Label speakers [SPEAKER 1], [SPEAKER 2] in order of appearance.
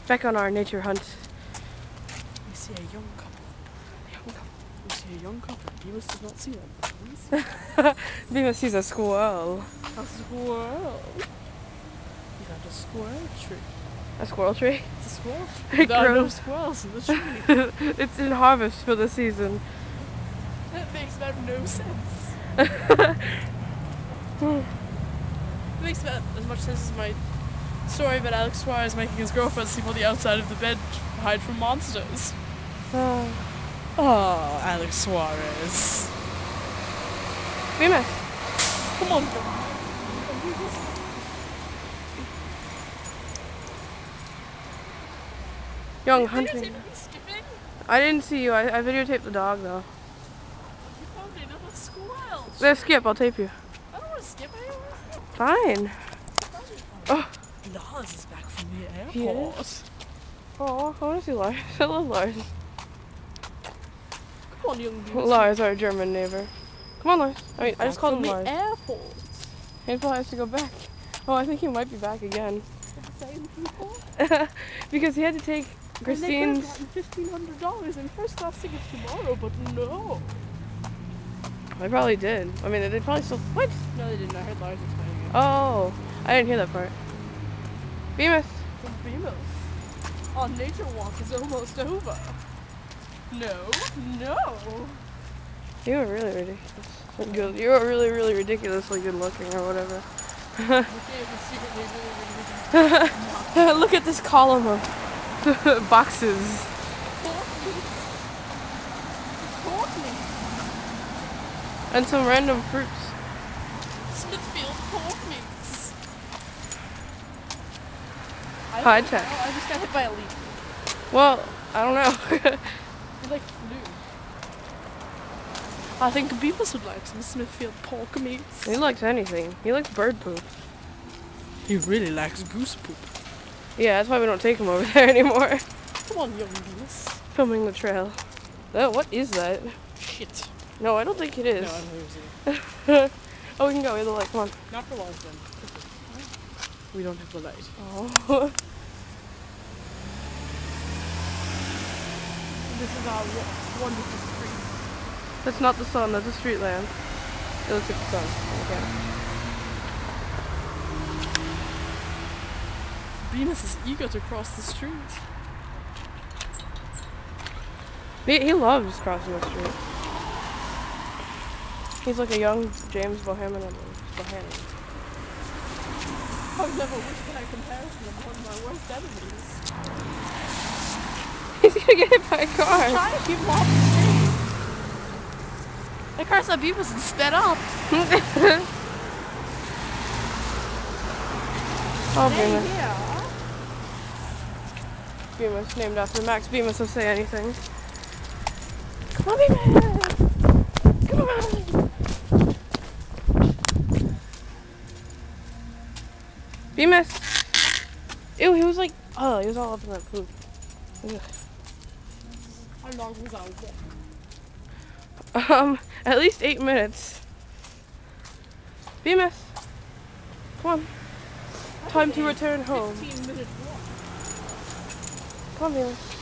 [SPEAKER 1] Back on our nature hunt.
[SPEAKER 2] We see a young couple. We see a young couple. Bemis does not see them.
[SPEAKER 1] Bemis sees a squirrel.
[SPEAKER 2] A squirrel. You got a squirrel tree.
[SPEAKER 1] A squirrel tree?
[SPEAKER 2] It's a squirrel tree. There are no squirrels in the tree.
[SPEAKER 1] It's in harvest for the season.
[SPEAKER 2] That makes about no sense. It makes about as much sense as my story about Alex Suarez making his girlfriend sleep on the outside of the bed to hide from monsters. Oh, Alex Suarez.
[SPEAKER 1] Bemis.
[SPEAKER 2] Come on.
[SPEAKER 1] Young hunting. I didn't see you. I videotaped the dog though.
[SPEAKER 2] You found another squirrel.
[SPEAKER 1] Let's skip. I'll tape you.
[SPEAKER 2] I don't want to skip. I don't want to skip.
[SPEAKER 1] Fine. Oh.
[SPEAKER 2] Lars is back from the airport.
[SPEAKER 1] He is? Oh, I want to see Lars. I love Lars.
[SPEAKER 2] Come on, young Bemis.
[SPEAKER 1] Lars, our German neighbor. Come on, Lars. I mean, I just called him Lars.
[SPEAKER 2] From the airport.
[SPEAKER 1] He probably has to go back. Oh, I think he might be back again.
[SPEAKER 2] The same people?
[SPEAKER 1] Because he had to take Christine's.
[SPEAKER 2] And they could have gotten $1,500 in first class tickets tomorrow, but no.
[SPEAKER 1] They probably did. I mean, they probably still. What?
[SPEAKER 2] No, they didn't. I heard Lars explaining it.
[SPEAKER 1] Oh, I didn't hear that part. Bemis.
[SPEAKER 2] Bemis. Our nature walk is almost over. No.
[SPEAKER 1] You were really ridiculous. Good. You were really, really ridiculously good looking, or whatever. Look at this column of boxes. And some random fruits.
[SPEAKER 2] Smithfield pork meats.
[SPEAKER 1] High tech.
[SPEAKER 2] I just got hit by a leaf.
[SPEAKER 1] Well, I don't know.
[SPEAKER 2] It like flew. I think Bemis would like some Smithfield pork meats.
[SPEAKER 1] He likes anything. He likes bird poop.
[SPEAKER 2] He really likes goose poop.
[SPEAKER 1] Yeah, that's why we don't take him over there anymore.
[SPEAKER 2] Come on, young Bemis.
[SPEAKER 1] Filming the trail. Oh, what is that?
[SPEAKER 2] Shit.
[SPEAKER 1] No, I don't think it is.
[SPEAKER 2] No, I don't think it's
[SPEAKER 1] Oh, we can go either way. Come on.
[SPEAKER 2] Not for long then. We don't have the light.
[SPEAKER 1] Oh.
[SPEAKER 2] This is our wonderful street.
[SPEAKER 1] That's not the sun, that's a street lamp. It looks like the sun. Okay.
[SPEAKER 2] Bemis is eager to cross the street.
[SPEAKER 1] He loves crossing the street. He's like a young James Bohannon.
[SPEAKER 2] I've never wished that comparison of one of my worst enemies.
[SPEAKER 1] He's gonna get hit by a car.
[SPEAKER 2] I'm trying to keep him off the street. The car saw Bemis and sped up.
[SPEAKER 1] Oh, Bemis.
[SPEAKER 2] Yeah.
[SPEAKER 1] Bemis, named after Max Bemis of Say Anything. Come on, Bemis! Come on! Bemis! Ew, he was like, oh, he was all up in that poop. Ugh.
[SPEAKER 2] How long was our walk?
[SPEAKER 1] At least 8 minutes. Bemis! Come on. Time to return home.
[SPEAKER 2] 15-minute walk.
[SPEAKER 1] Come on, Bemis.